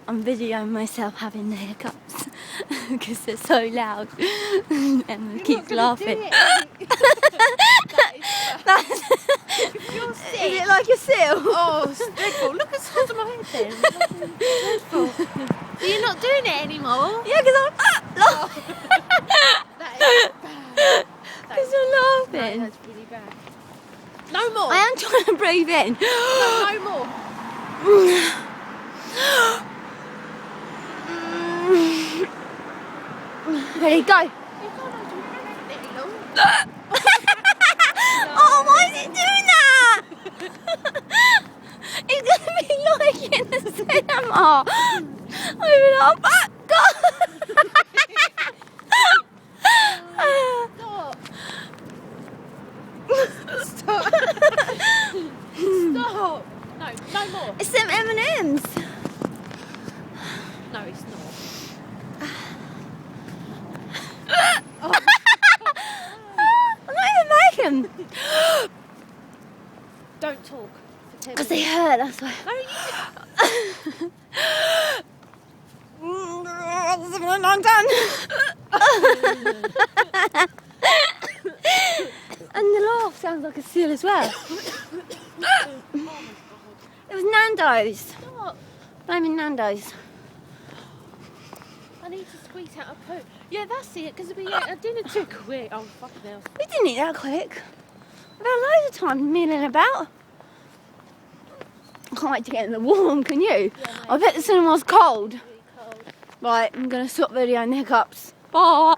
I'm videoing myself having the hiccups because they're so loud. Emma keeps laughing. Is it like a seal? Oh, it's dreadful. Look at the size of my head then. Dreadful. So you're not doing it anymore? Yeah, because I'm That is bad. because you're laughing. That's really bad. No more. I am trying to breathe in. No more. Ready, go. You can't do it any longer. Oh, why is he doing that? He's going to be like in the cinema. Open up. God. Stop. Stop. Stop. No, no more. It's them M&M's. No, it's not. I'm not even making them. Don't talk for 10 Because minutes. they hurt, that's why. No, you I'm done. And the laugh sounds like a seal as well. It was Nando's. Stop. Blaming Nando's. I need to squeeze out a poo. Yeah, that's it, because we ate our dinner too quick. Oh, fucking hell. We didn't eat that quick. We've had loads of time milling about. I can't wait to get in the warm, can you? Yeah, I bet the cinema's cold. Really cold. Right, I'm going to stop videoing the hiccups. Bye.